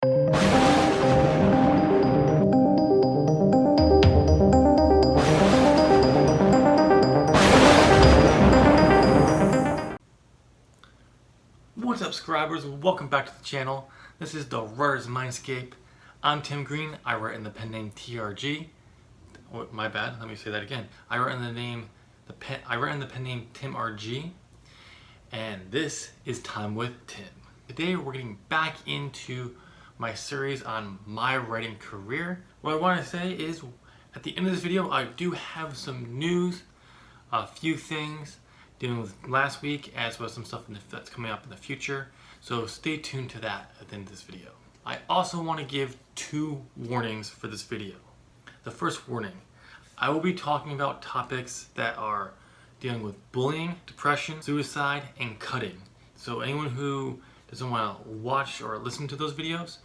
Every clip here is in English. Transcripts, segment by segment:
What's up, subscribers? Welcome back to the channel. This is the Writer's Mindscape. I'm Tim Green. I write in the pen name TRG. Oh, my bad. Let me say that again. I write in the pen name Tim RG. And this is Time with Tim. Today we're getting back into my series on my writing career. What I want to say is, at the end of this video, I do have some news, a few things dealing with last week, as well as some stuff that's coming up in the future. So stay tuned to that at the end of this video. I also want to give two warnings for this video. The first warning, I will be talking about topics that are dealing with bullying, depression, suicide, and cutting. So anyone who doesn't want to watch or listen to those videos,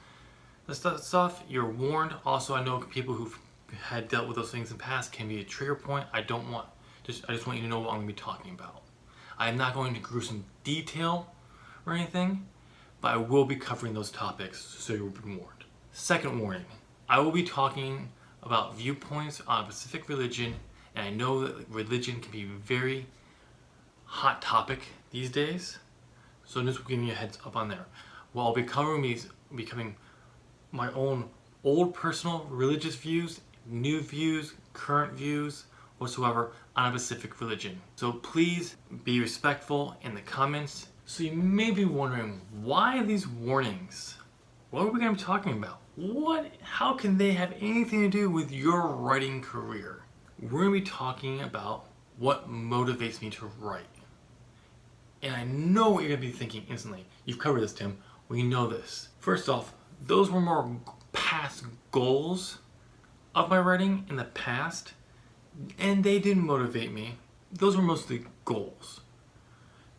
that stuff, you're warned. Also, I know people who've had dealt with those things in the past can be a trigger point. I just want you to know what I'm going to be talking about. I'm not going into gruesome detail or anything, but I will be covering those topics, so you'll be warned. Second warning, I will be talking about viewpoints on a specific religion, and I know that religion can be a very hot topic these days, so just giving you a heads up on there. What I'll be covering is becoming my own old personal religious views, new views, current views, whatsoever on a specific religion. So please be respectful in the comments. So you may be wondering, why these warnings? What are we going to be talking about? How can they have anything to do with your writing career? We're going to be talking about what motivates me to write. And I know what you're going to be thinking instantly. You've covered this, Tim. We know this. First off, those were more past goals of my writing in the past, and they didn't motivate me. Those were mostly goals.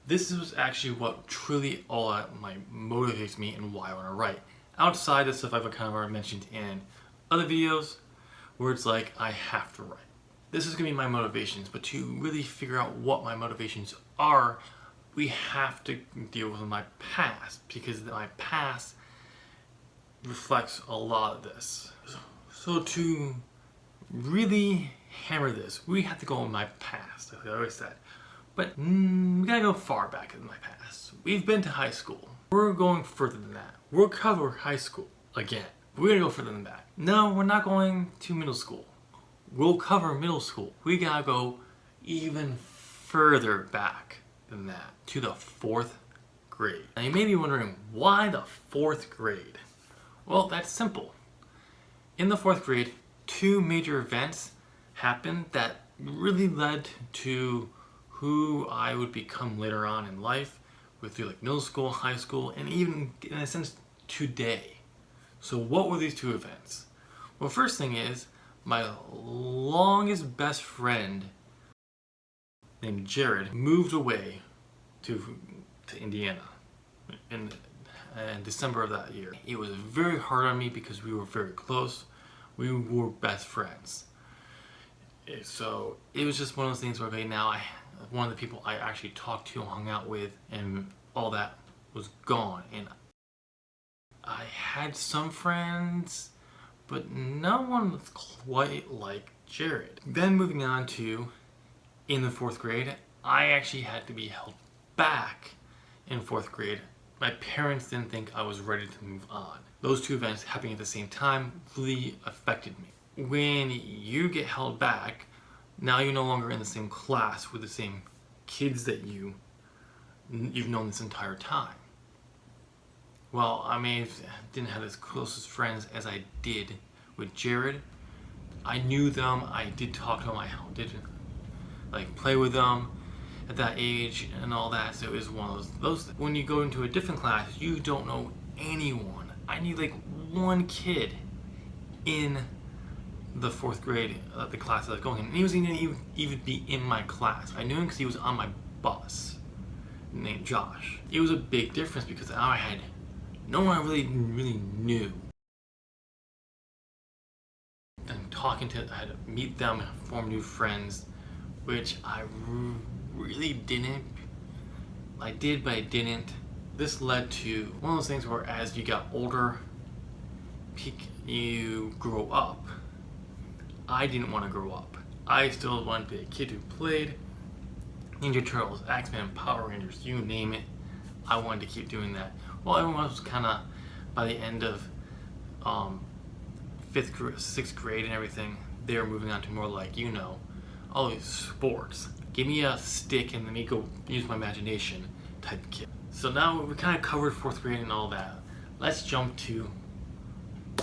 This is actually what truly all motivates me and why I want to write. Outside the stuff I've kind of already mentioned in other videos, where it's like I have to write. This is going to be my motivations, but to really figure out what my motivations are, we have to deal with my past, because my past reflects a lot of this. So to really hammer this, we have to go in my past, like I always said. But we gotta go far back in my past. We've been to high school. We're going further than that. We'll cover high school again. We're gonna go further than that. No, we're not going to middle school. We'll cover middle school. We gotta go even further back than that, to the 4th grade. Now you may be wondering, why the 4th grade? Well, that's simple. In the 4th grade, two major events happened that really led to who I would become later on in life, through like middle school, high school, and even in a sense today. So what were these two events? Well, first thing is, my longest best friend named Jared moved away to Indiana in December of that year. It was very hard on me because we were very close. We were best friends. So it was just one of those things where, okay, now one of the people I actually talked to, hung out with, and all that was gone. And I had some friends, but no one was quite like Jared. Then moving on to, in the 4th grade, I actually had to be held back in 4th grade. My parents didn't think I was ready to move on. Those two events happening at the same time really affected me. When you get held back, now you're no longer in the same class with the same kids that you've known this entire time. Well, I mean, didn't have as close as friends as I did with Jared. I knew them, I did talk to them, I did like play with them at that age and all that. So it was one of those when you go into a different class, you don't know anyone. I knew like one kid in the 4th grade, the class that I was going in, and he wasn't even be in my class. I knew him because he was on my bus, named Josh. It was a big difference because now I had no one I really knew. And I had to meet them, form new friends, which I really didn't. I did, but I didn't. This led to one of those things where as you got older, you grow up. I didn't want to grow up. I still wanted to be a kid who played Ninja Turtles, X-Men, Power Rangers, you name it. I wanted to keep doing that. Well, everyone was kind of, by the end of 6th grade and everything, they were moving on to more like, all these sports. Give me a stick and let me go use my imagination type kid. So now we kind of covered 4th grade and all that. Let's jump to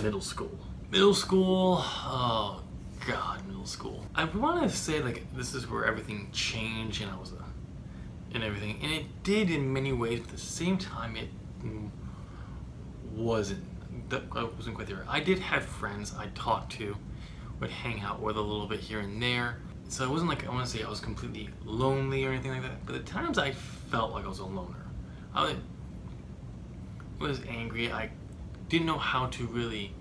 middle school. Middle school, oh God, middle school. I want to say like this is where everything changed and and everything. And it did in many ways, but at the same time it wasn't. I wasn't quite there. I did have friends I talked to, would hang out with a little bit here and there. So it wasn't like I want to say I was completely lonely or anything like that. But at times I felt like I was a loner. I was angry. I didn't know how to really.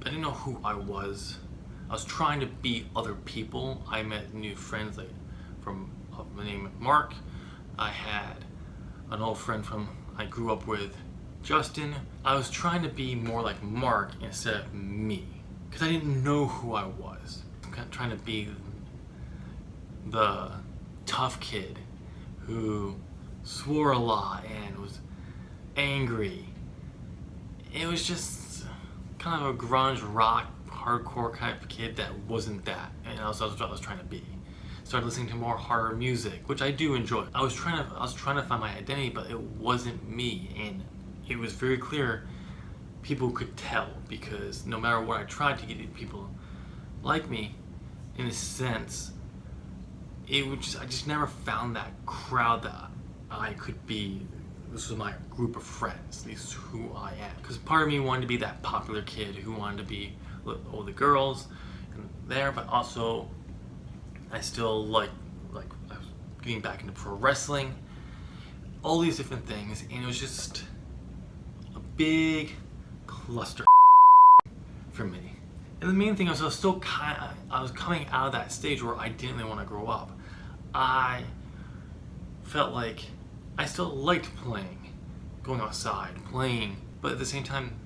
I didn't know who I was. I was trying to be other people. I met new friends like from my name Mark. I had an old friend I grew up with, Justin. I was trying to be more like Mark instead of me because I didn't know who I was. I'm kind of trying to be the tough kid who swore a lot and was angry. It was just kind of a grunge rock hardcore kind of kid that wasn't that, and that was what I was trying to be. Started listening to more horror music, which I do enjoy. I was trying to find my identity, but it wasn't me, and it was very clear people could tell because no matter what I tried to get people like me, in a sense, I just never found that crowd that I could be. This was my group of friends. This is who I am. Because part of me wanted to be that popular kid who wanted to be all the girls and there, but also I still like I was getting back into pro wrestling, all these different things, and it was just a big cluster for me. And the main thing was I was coming out of that stage where I didn't really want to grow up. I felt like I still liked playing, going outside, playing, but at the same time,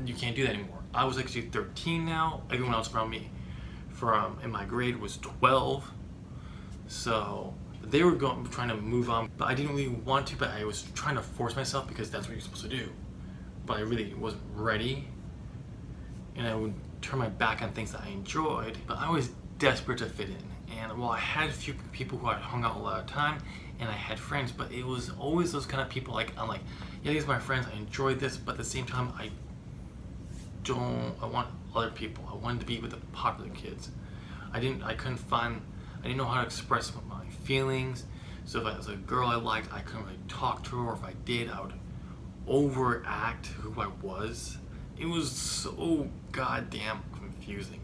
you can't do that anymore. I was actually 13 now. Everyone else around me in my grade was 12. So they were trying to move on, but I didn't really want to, but I was trying to force myself because that's what you're supposed to do. But I really wasn't ready. And I would turn my back on things that I enjoyed, but I was desperate to fit in. And while I had a few people who I hung out a lot of time, and I had friends, but it was always those kind of people I'm like, yeah, these are my friends, I enjoy this, but at the same time, I want other people. I wanted to be with the popular kids. I didn't know how to express my feelings. So if I was a girl I liked, I couldn't really talk to her, or if I did, I would overact who I was. It was so goddamn confusing.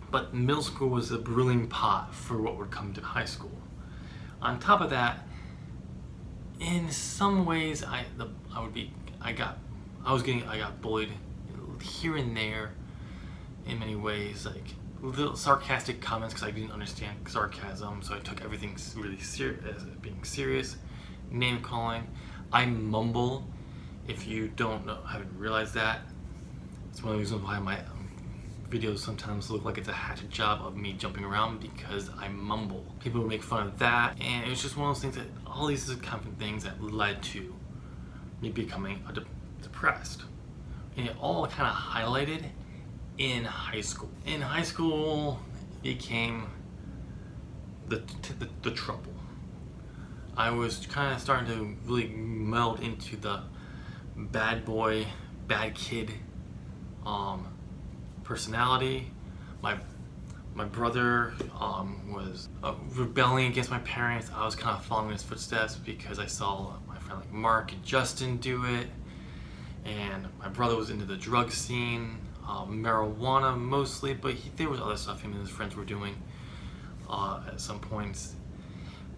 But middle school was a brewing pot for what would come to high school. On top of that, in some ways, I got bullied here and there in many ways, like little sarcastic comments because I didn't understand sarcasm, so I took everything really as being serious. Name calling. I mumble. If you haven't realized that, it's one of the reasons why my videos sometimes look like it's a hatchet job of me jumping around because I mumble. People would make fun of that, and it was just one of those things that all these kind of things that led to me becoming depressed. And it all kind of highlighted in high school. In high school became the trouble. I was kind of starting to really meld into the bad boy, bad kid personality. My brother was rebelling against my parents. I was kind of following in his footsteps because I saw my friend like Mark and Justin do it. And my brother was into the drug scene, marijuana mostly, but there was other stuff him and his friends were doing at some points.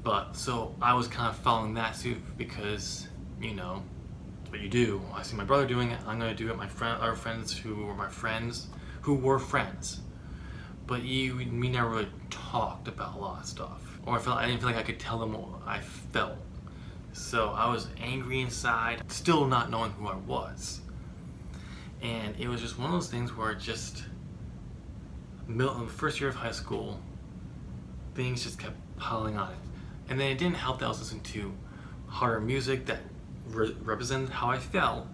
But so I was kind of following that suit because, it's what you do. I see my brother doing it, I'm going to do it. Our friends who were friends. But we never really talked about a lot of stuff. Or I didn't feel like I could tell them what I felt. So I was angry inside, still not knowing who I was. And it was just one of those things where just first year of high school, things just kept piling on it. And then it didn't help that I was listening to harder music that represented how I felt,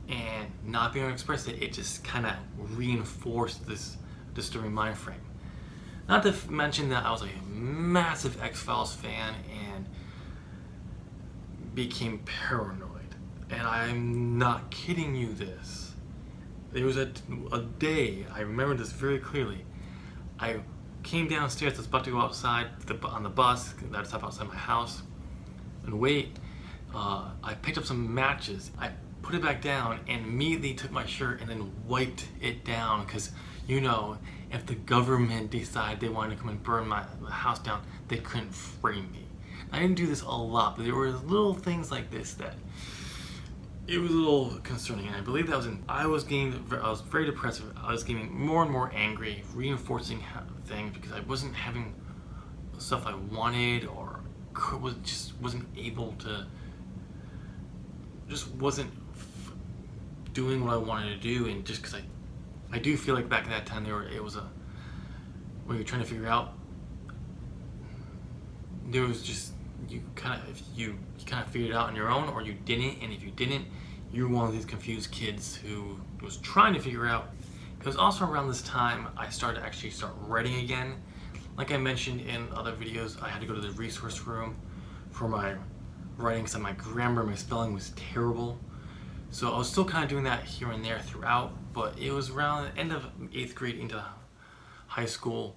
and not being able to express it, it just kind of reinforced this disturbing mind frame. Not to mention that I was a massive X-Files fan and became paranoid. And I'm not kidding you this. There was a day, I remember this very clearly. I came downstairs, I was about to go outside on the bus, I'd stop outside my house and wait. I picked up some matches. I put it back down and immediately took my shirt and then wiped it down, because if the government decided they wanted to come and burn my house down, they couldn't frame me. I didn't do this a lot, but there were little things like this that it was a little concerning, and I believe that I was very depressive. I was getting more and more angry, reinforcing things because I wasn't having the stuff I wanted, or wasn't able to, just wasn't doing what I wanted to do. And just because I do feel like back at that time when you're trying to figure out, there was just, you kind of figured it out on your own, or you didn't. And if you didn't, you were one of these confused kids who was trying to figure out. It was also around this time I started to actually start writing again. Like I mentioned in other videos, I had to go to the resource room for my writing because my grammar, my spelling was terrible. So I was still kind of doing that here and there throughout, but it was around the end of 8th grade into high school,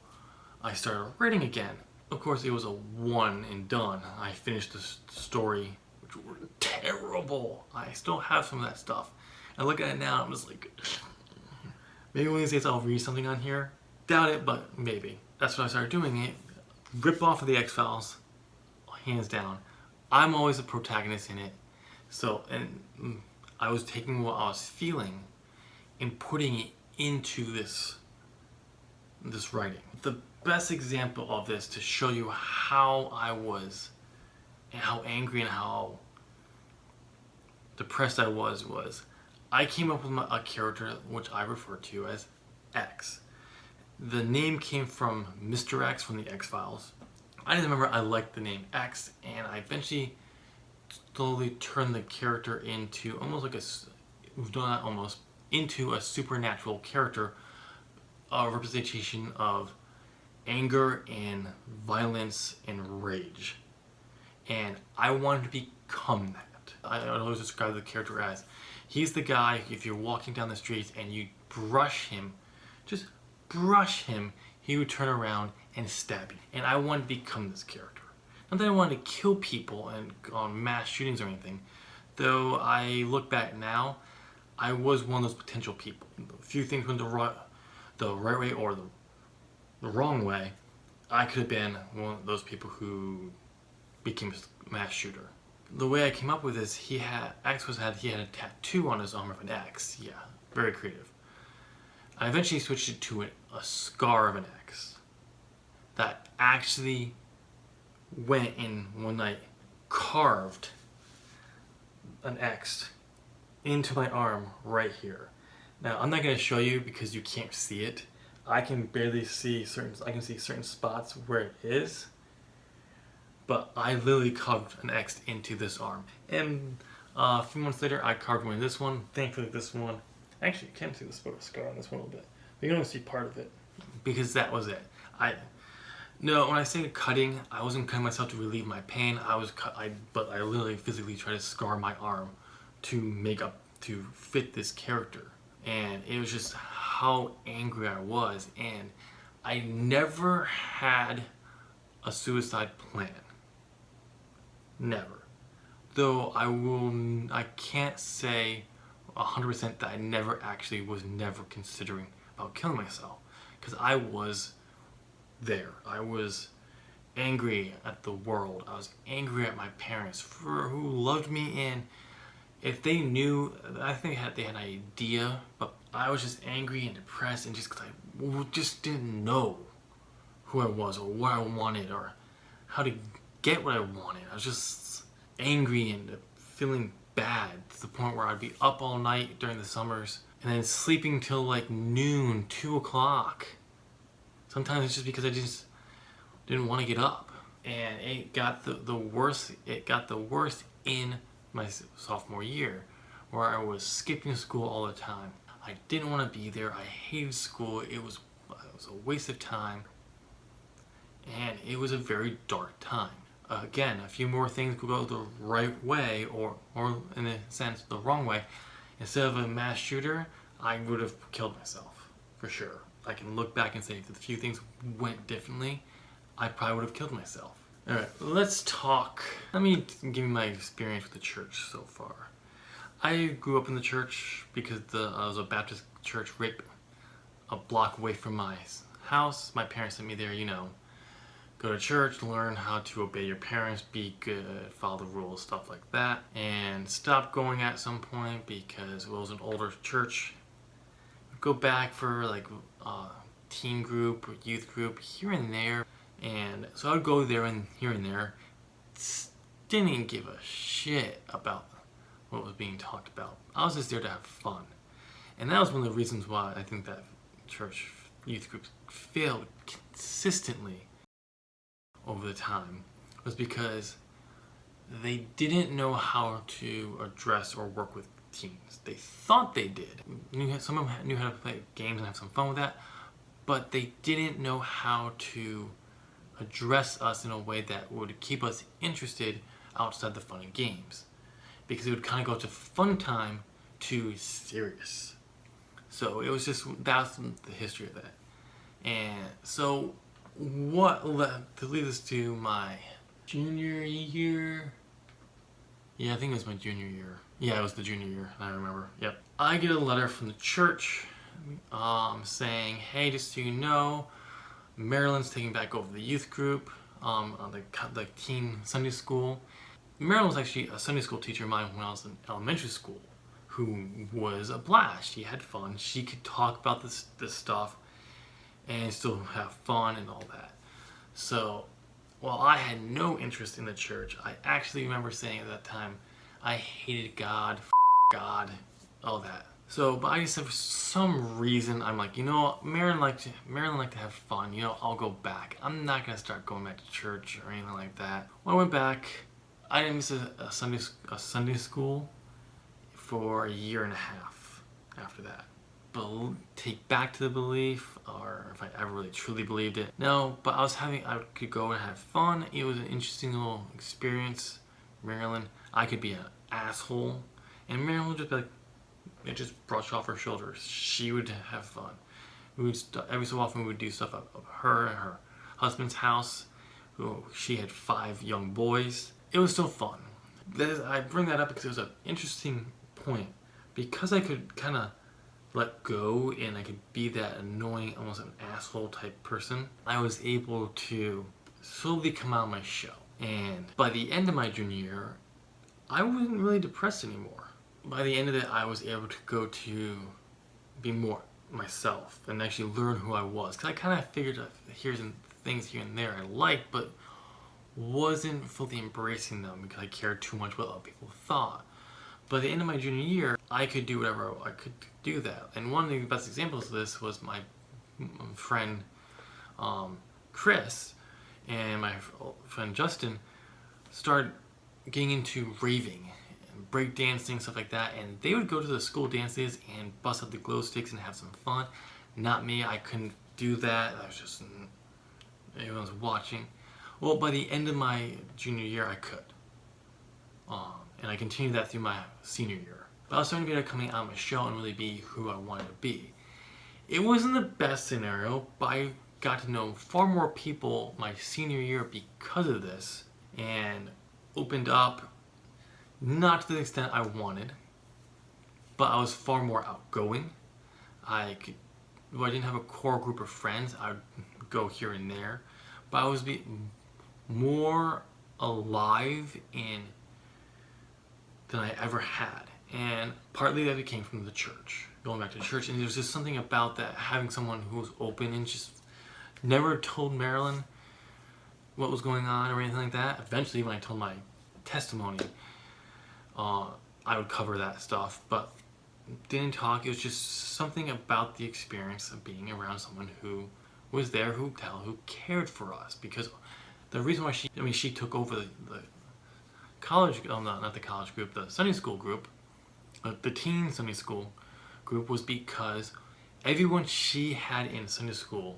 I started writing again. Of course, it was a one and done. I finished the story, which were terrible. I still have some of that stuff. I look at it now, I'm just like, maybe one of these days I'll read something on here. Doubt it, but maybe. That's what I started doing it. Rip off of the X-Files, hands down. I'm always the protagonist in it. So, and I was taking what I was feeling and putting it into this writing. The best example of this to show you how I was and how angry and how depressed I was I came up with a character which I refer to as X. The name came from Mr. X from the X-Files. I just remember I liked the name X, and I eventually slowly turned the character into into a supernatural character, a representation of anger and violence and rage. And I wanted to become that. I always describe the character as, he's the guy, if you're walking down the street and you just brush him, he would turn around and stab you. And I wanted to become this character. Not that I wanted to kill people and on mass shootings or anything, though I look back now, I was one of those potential people. A few things went the right way or the wrong way. I could have been one of those people who became a mass shooter. The way I came up with this, he had a tattoo on his arm of an X. Yeah, very creative. I eventually switched it to a scar of an X that actually went in when I carved an X into my arm right here. Now, I'm not going to show you because you can't see it. I can barely see certain spots where it is, but I literally carved an X into this arm. And a few months later, I carved one in this one. Thankfully, this one, actually, you can see the scar on this one a little bit, but you can only see part of it because that was it. No, when I say cutting, I wasn't cutting myself to relieve my pain. But I literally physically tried to scar my arm to fit this character. And it was just how angry I was, and I never had a suicide plan. Never. Though I can't say 100% that I was never considering about killing myself, because I was there. I was angry at the world. I was angry at my parents who loved me, and if they knew, I think they had an idea, but I was just angry and depressed, and just because I just didn't know who I was or what I wanted or how to get what I wanted. I was just angry and feeling bad to the point where I'd be up all night during the summers and then sleeping till like noon, 2 o'clock. Sometimes it's just because I just didn't want to get up. And it got the worst. It got the worst in my sophomore year, where I was skipping school all the time. I didn't want to be there. I hated school. It was a waste of time, and it was a very dark time. Again, a few more things could go the right way, or in a sense, the wrong way. Instead of a mass shooter, I would have killed myself, for sure. I can look back and say if a few things went differently, I probably would have killed myself. Alright, let's talk. Let me give you my experience with the church so far. I grew up in the church because I was a Baptist church right a block away from my house. My parents sent me there, go to church, learn how to obey your parents, be good, follow the rules, stuff like that. And stopped going at some point because it was an older church. Go back for like teen group or youth group here and there. And so I'd go there and here and there. Didn't give a shit about what was being talked about. I was just there to have fun. And that was one of the reasons why I think that church youth groups failed consistently over the time, was because they didn't know how to address or work with teens. They thought they did. Some of them knew how to play games and have some fun with that, but they didn't know how to address us in a way that would keep us interested outside the fun and games, because it would kind of go to fun time to serious. So it was just, that's the history of that. And so what led to lead us to my junior year? Yeah, I think it was my junior year. Yeah, it was the junior year, I remember. Yep. I get a letter from the church saying, hey, just so you know, Marilyn's taking back over the youth group, on the teen Sunday school. Marilyn was actually a Sunday school teacher of mine when I was in elementary school, who was a blast. She had fun. She could talk about this stuff and still have fun and all that. So while I had no interest in the church, I actually remember saying at that time, I hated God, God, all that. So, but I just said for some reason, I'm like, Marilyn liked to have fun. I'll go back. I'm not gonna start going back to church or anything like that. When I went back, I didn't miss a Sunday school for a year and a half after that. Take back to the belief, or if I ever really truly believed it. No, but I could go and have fun. It was an interesting little experience. Marilyn, I could be an asshole, and Marilyn would just be like, it just brush off her shoulders. She would have fun. Every so often we would do stuff at her and her husband's house. She had 5 young boys. It was still fun. I bring that up because it was an interesting point. Because I could kind of let go and I could be that annoying, almost an asshole type person, I was able to slowly come out of my shell. And by the end of my junior year, I wasn't really depressed anymore. By the end of it, I was able to go to be more myself and actually learn who I was. Because I kind of figured out here's things here and there I liked, but wasn't fully embracing them because I cared too much what other people thought. By the end of my junior year, I could do whatever I could do that. And one of the best examples of this was my friend Chris and my friend Justin started getting into raving and break dancing, stuff like that. And they would go to the school dances and bust out the glow sticks and have some fun. Not me, I couldn't do that. I was just, everyone was watching. Well, by the end of my junior year, I could. And I continued that through my senior year. But I was starting to be coming out of my shell and really be who I wanted to be. It wasn't the best scenario, but I got to know far more people my senior year because of this, and opened up, not to the extent I wanted, but I was far more outgoing. I didn't have a core group of friends, I would go here and there, but I was more alive than I ever had. And partly that came from the church, going back to church. And there's just something about that, having someone who was open and just never told Marilyn what was going on or anything like that. Eventually, when I told my testimony, I would cover that stuff, but didn't talk. It was just something about the experience of being around someone who was there, who cared for us. Because the reason why she took over the college, not the college group, the Sunday school group, the teen Sunday school group, was because everyone she had in Sunday school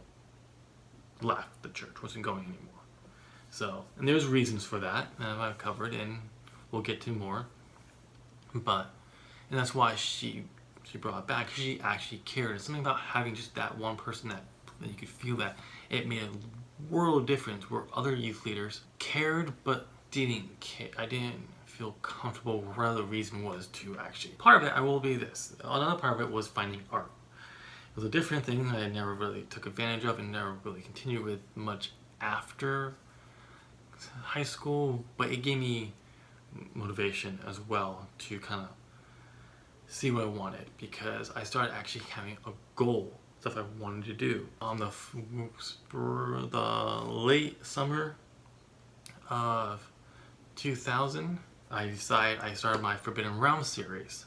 left the church, wasn't going anymore. So, and there's reasons for that I've covered, and we'll get to more. But, and that's why she brought it back, because she actually cared. It's something about having just that one person that you could feel that it made a world of difference, where other youth leaders cared but didn't care. I didn't feel comfortable where the reason was to actually. Part of it, I will be this. Another part of it was finding art. It was a different thing that I never really took advantage of and never really continued with much after high school, but it gave me motivation as well to kind of see what I wanted, because I started actually having a goal, stuff I wanted to do. On the late summer of 2000, I started my Forbidden Realm series,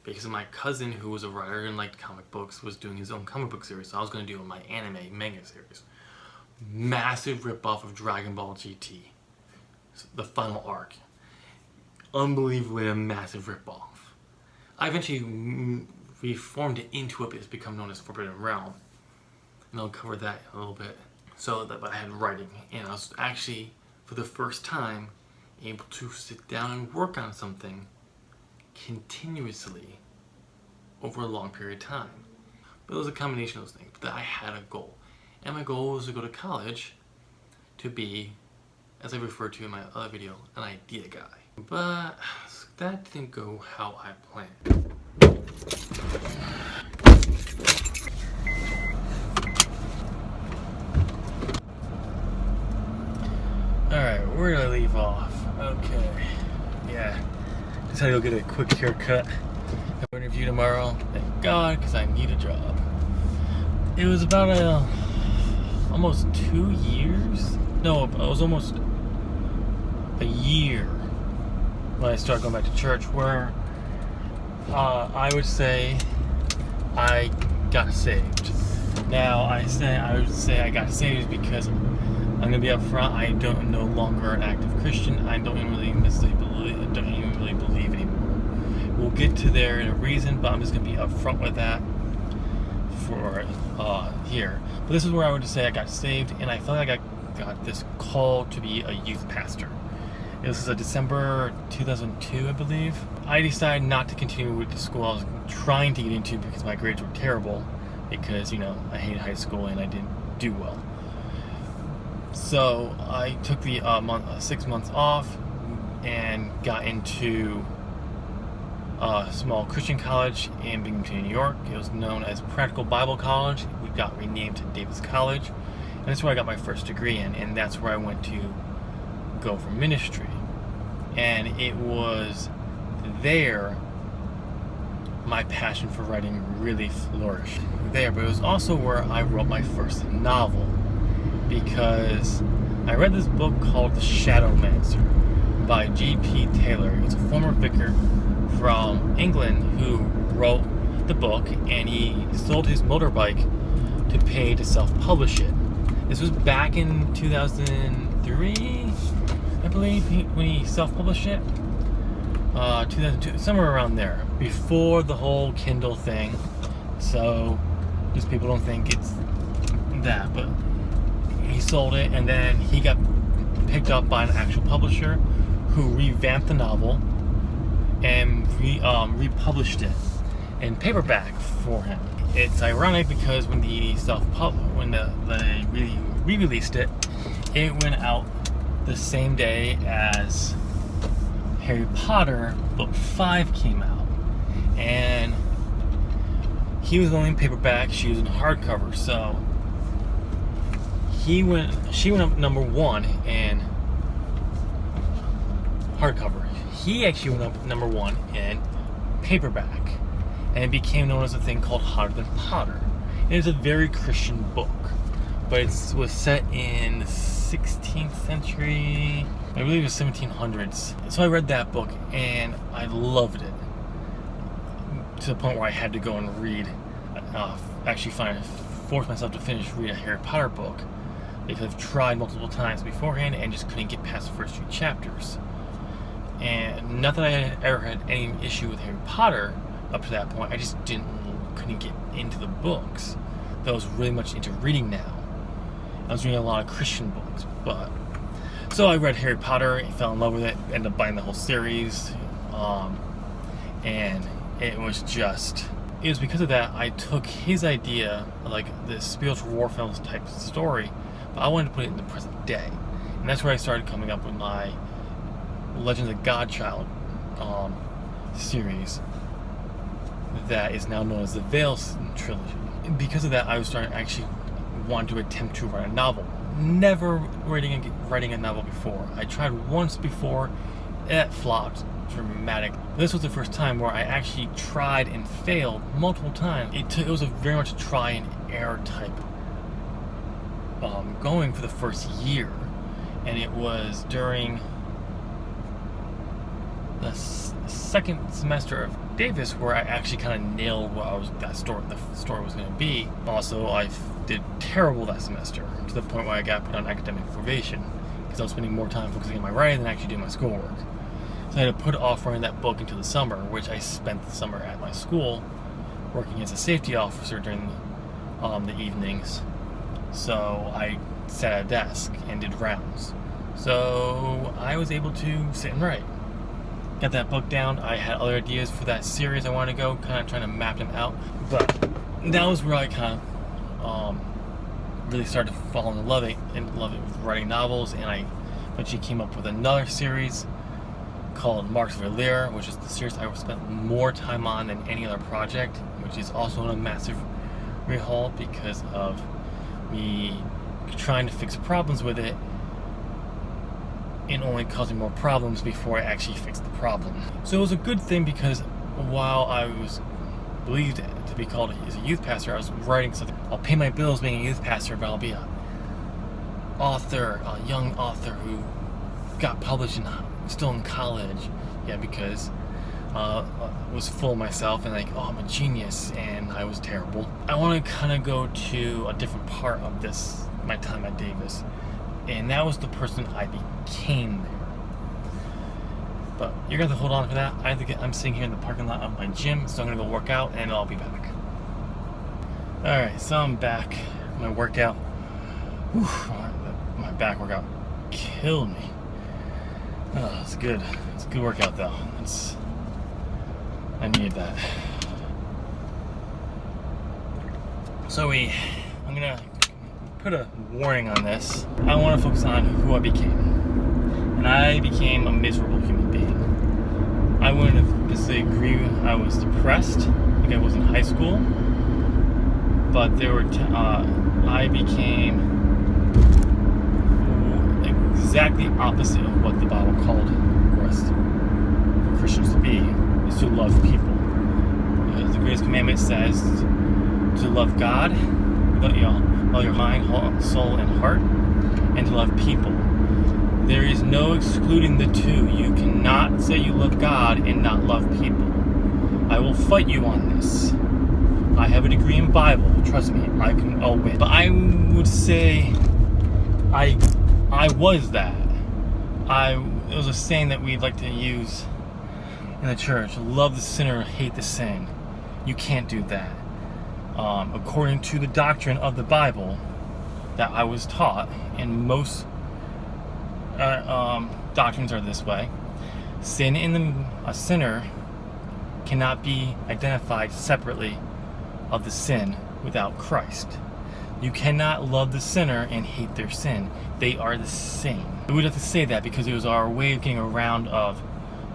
because my cousin, who was a writer and liked comic books, was doing his own comic book series. So I was going to do my anime manga series. Massive ripoff of Dragon Ball GT, the final arc. Unbelievably a massive ripoff. I eventually reformed it into it, but it's become known as Forbidden Realm, and I'll cover that a little bit. So that, but I had writing, and I was actually, for the first time, able to sit down and work on something continuously over a long period of time. But it was a combination of those things. But I had a goal, and my goal was to go to college to be, as I referred to in my other video, an idea guy. But that didn't go how I planned. Alright, where did I leave off? Okay, yeah, just had to go get a quick haircut. I have an interview tomorrow, thank God, because I need a job. It was about almost 2 years? No, it was almost a year when I started going back to church, where I would say I got saved. Now, I would say I got saved because I'm gonna be up front. I'm no longer an active Christian. I don't even really believe anymore. We'll get to there in a reason, but I'm just gonna be up front with that for here. But this is where I would say I got saved, and I felt like I got this call to be a youth pastor. This is a December 2002, I believe. I decided not to continue with the school I was trying to get into because my grades were terrible, because, you know, I hated high school and I didn't do well. So I took the 6 months off and got into a small Christian college in Binghamton, New York. It was known as Practical Bible College. We got renamed to Davis College, and that's where I got my first degree in, and that's where I went to go for ministry. And it was there my passion for writing really flourished there. But it was also where I wrote my first novel, because I read this book called The Shadowmancer by G.P. Taylor. He was a former vicar from England who wrote the book, and he sold his motorbike to pay to self-publish it. This was back in 2003, I believe, when he self-published it. 2002, somewhere around there, before the whole Kindle thing. So just people don't think it's that, but he sold it, and then he got picked up by an actual publisher who revamped the novel and republished it in paperback for him. It's ironic because when they re-released it, it went out the same day as Harry Potter Book 5 came out, and he was only in paperback, she was in hardcover. So she went up number 1 in hardcover. He actually went up number 1 in paperback, and it became known as a thing called Hotter Than Potter. It is a very Christian book, but it was set in 16th century, I believe it was 1700s. So I read that book and I loved it, to the point where I had to go and read, force myself to read a Harry Potter book, because I've tried multiple times beforehand and just couldn't get past the first few chapters. And not that I had ever had any issue with Harry Potter up to that point, I just couldn't get into the books. Though I was really much into reading now. I was reading a lot of Christian books, so I read Harry Potter, fell in love with it, ended up buying the whole series, and it was because of that I took his idea of like this spiritual warfare type story, but I wanted to put it in the present day, and that's where I started coming up with my Legend of the Godchild series that is now known as the Veil trilogy. Because of that, I was actually wanting to attempt to write a novel. Never writing a novel before. I tried once before, it flopped dramatically. This was the first time where I actually tried and failed multiple times. It was very much a try and error type going for the first year, and it was during the second semester of Davis where I actually kind of nailed what the story was going to be. Also, I did terrible that semester, to the point where I got put on academic probation because I was spending more time focusing on my writing than actually doing my schoolwork. So I had to put off writing that book until the summer, which I spent the summer at my school working as a safety officer during the evenings. So I sat at a desk and did rounds. So I was able to sit and write. Got that book down. I had other ideas for that series I wanted to go, kind of trying to map them out. But that was where I kind of really started to fall in love with writing novels, and I eventually came up with another series called Marks of Valir, which is the series I spent more time on than any other project, which is also in a massive rehaul because of me trying to fix problems with it and only causing more problems before I actually fixed the problem. So it was a good thing, because while I was believed to be called as a youth pastor, I was writing something. I'll pay my bills being a youth pastor, but I'll be a young author who got published still in college. Yeah, because I was full of myself and like, I'm a genius, and I was terrible. I want to kind of go to a different part of my time at Davis. And that was the person I became there. But you're going to have to hold on for that. I'm sitting here in the parking lot of my gym, so I'm going to go work out, and I'll be back. Alright, so I'm back. My workout. Whew, my back workout killed me. Oh, it's good. It's a good workout, though. I needed that. So I'm going to put a warning on this. I want to focus on who I became. And I became a miserable human being. I wouldn't necessarily agree. I was depressed, like I was in high school. But I became exactly opposite of what the Bible called us for Christians to be, is to love people. As the greatest commandment says, to love God with all your mind, soul, and heart, and to love people. There is no excluding the two. You cannot say you love God and not love people. I will fight you on this. I have a degree in Bible. Trust me, I'll win. But I would say I was that. It was a saying that we'd like to use in the church. Love the sinner, hate the sin. You can't do that. According to the doctrine of the Bible that I was taught, and most doctrines are this way, sin and a sinner cannot be identified separately of the sin without Christ. You cannot love the sinner and hate their sin. They are the same. We would have to say that because it was our way of getting around of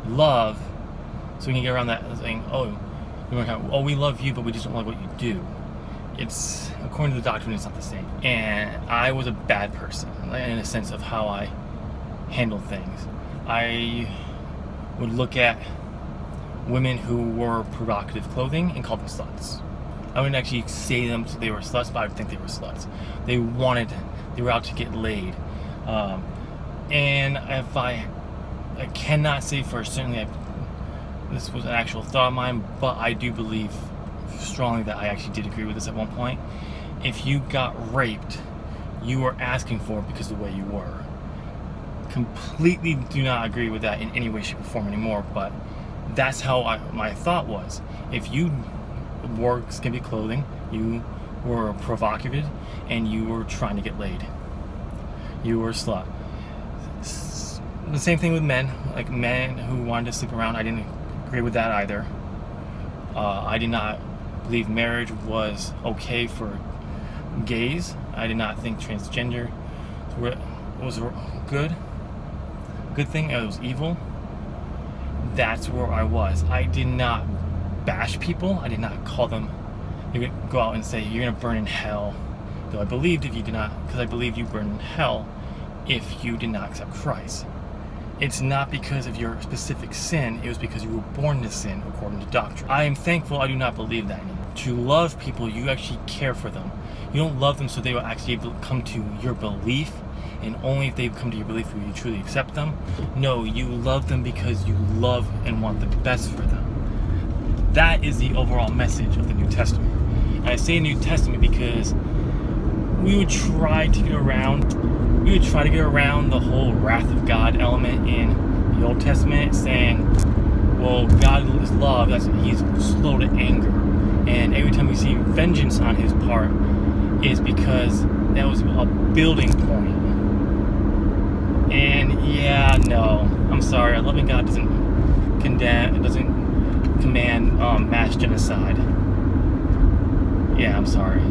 love, so we can get around that saying, we love you, but we just don't like what you do. It's, according to the doctrine, it's not the same. And I was a bad person in a sense of how I handled things. I would look at women who wore provocative clothing and call them sluts. I wouldn't actually say they were sluts, but I would think they were sluts. They were out to get laid. And if I cannot say for certainly this was an actual thought of mine, but I do believe strongly that I actually did agree with this at one point. If you got raped, you were asking for it because of the way you were. Completely do not agree with that in any way, shape, or form anymore, but that's how my thought was. If you wore skimpy clothing, you were provocative, and you were trying to get laid. You were a slut. The same thing with men, like men who wanted to sleep around. I didn't agree with that either. I did not believe marriage was okay for gays. I did not think transgender was a good thing. It was evil. That's where I was. I did not bash people. I did not call them, go out and say you're gonna burn in hell. Though I believed if you did not, because I believed you burn in hell if you did not accept Christ. It's not because of your specific sin, it was because you were born to sin according to doctrine. I am thankful I do not believe that anymore. To love people, you actually care for them. You don't love them so they will actually come to your belief, and only if they come to your belief will you truly accept them. No, you love them because you love and want the best for them. That is the overall message of the New Testament. And I say New Testament because we would try to get around the whole wrath of God element in the Old Testament, saying, well, God is love, he's slow to anger. And every time we see vengeance on his part is because that was a building point. And yeah, no, I'm sorry, a loving God doesn't command mass genocide. Yeah, I'm sorry.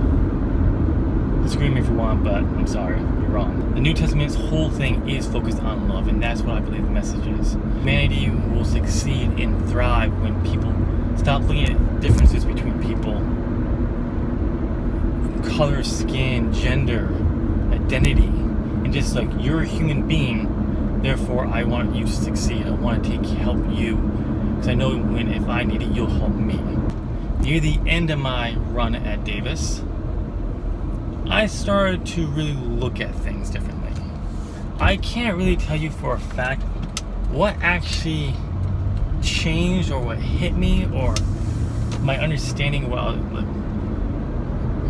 Disagree with me if you want, but I'm sorry, you're wrong. The New Testament's whole thing is focused on love, and that's what I believe the message is. Humanity will succeed and thrive when people stop looking at differences between people. Color, skin, gender, identity, and just like, you're a human being, therefore I want you to succeed. I want to help you, because I know if I need it, you'll help me. Near the end of my run at Davis, I started to really look at things differently. I can't really tell you for a fact what actually changed or what hit me or my understanding what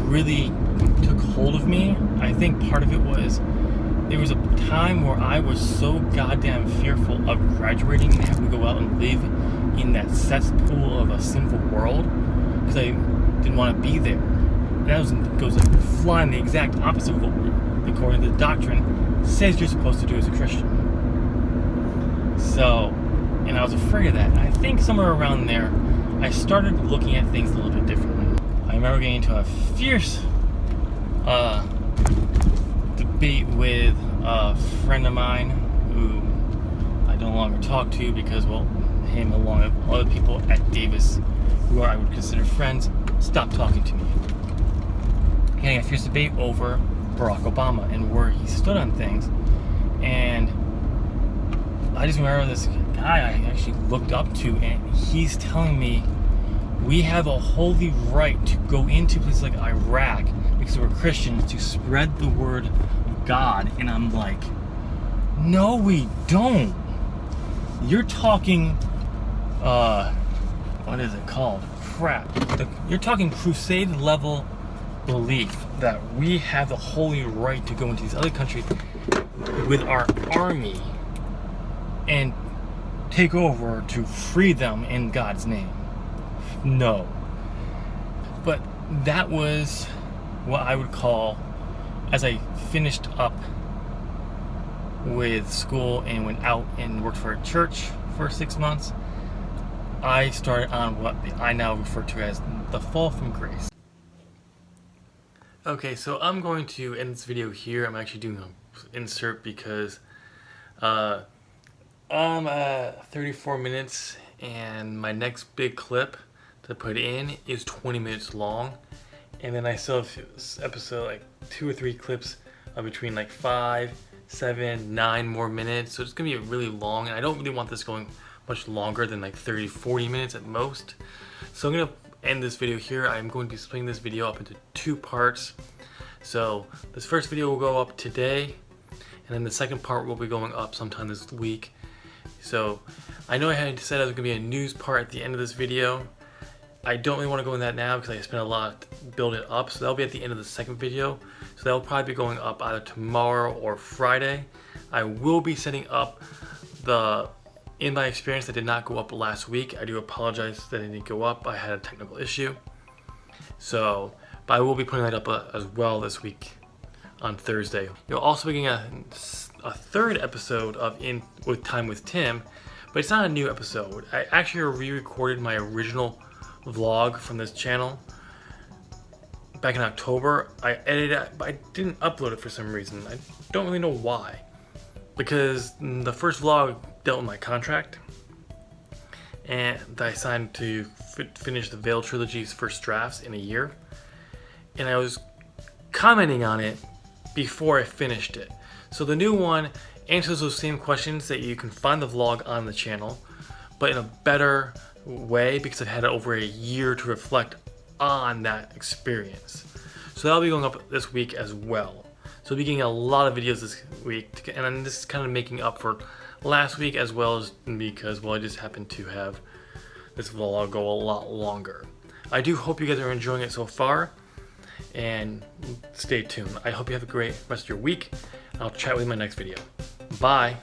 really took hold of me. I think part of it was there was a time where I was so goddamn fearful of graduating and having to go out and live in that cesspool of a sinful world because I didn't want to be there. And that goes like flying the exact opposite of what, according to the doctrine, says you're supposed to do as a Christian. So, and I was afraid of that. And I think somewhere around there, I started looking at things a little bit differently. I remember getting into a fierce debate with a friend of mine who I no longer talk to because, well, him along with other people at Davis who I would consider friends stopped talking to me. Getting a fierce debate over Barack Obama and where he stood on things. And I just remember this guy I actually looked up to, and he's telling me we have a holy right to go into places like Iraq because we're Christians to spread the word of God. And I'm like, no, we don't. You're talking, what is it called? Crap. You're talking crusade level belief that we have the holy right to go into these other countries with our army and take over to free them in God's name. No. But that was what I would call, as I finished up with school and went out and worked for a church for 6 months, I started on what I now refer to as the fall from grace. Okay, so I'm going to end this video here. I'm actually doing an insert because I'm at 34 minutes and my next big clip to put in is 20 minutes long. And then I still have episode like 2 or 3 clips of between like 5, 7, 9 more minutes. So it's gonna be really long, and I don't really want this going much longer than like 30, 40 minutes at most. So I'm gonna end this video here. I'm going to be splitting this video up into 2 parts. So this first video will go up today, and then the second part will be going up sometime this week. So I know I had said there was going to be a news part at the end of this video. I don't really want to go in that now because I spent a lot building it up, so that'll be at the end of the second video. So that'll probably be going up either tomorrow or Friday. I will be setting up the In My Experience that did not go up last week. I do apologize that it didn't go up. I had a technical issue. So, but I will be putting that up as well this week on Thursday. You'll also be getting a third episode of In With Time with Tim, but it's not a new episode. I actually re-recorded my original vlog from this channel back in October. I edited it, but I didn't upload it for some reason. I don't really know why. Because the first vlog dealt with my contract, and I signed to finish the Veil Trilogy's first drafts in a year, and I was commenting on it before I finished it. So the new one answers those same questions that you can find the vlog on the channel, but in a better way because I've had over a year to reflect on that experience. So that'll be going up this week as well. So we'll be getting a lot of videos this week, and then this is kind of making up for last week as well as because, well, I just happened to have this vlog go a lot longer. I do hope you guys are enjoying it so far, and stay tuned. I hope you have a great rest of your week. I'll chat with you in my next video. Bye.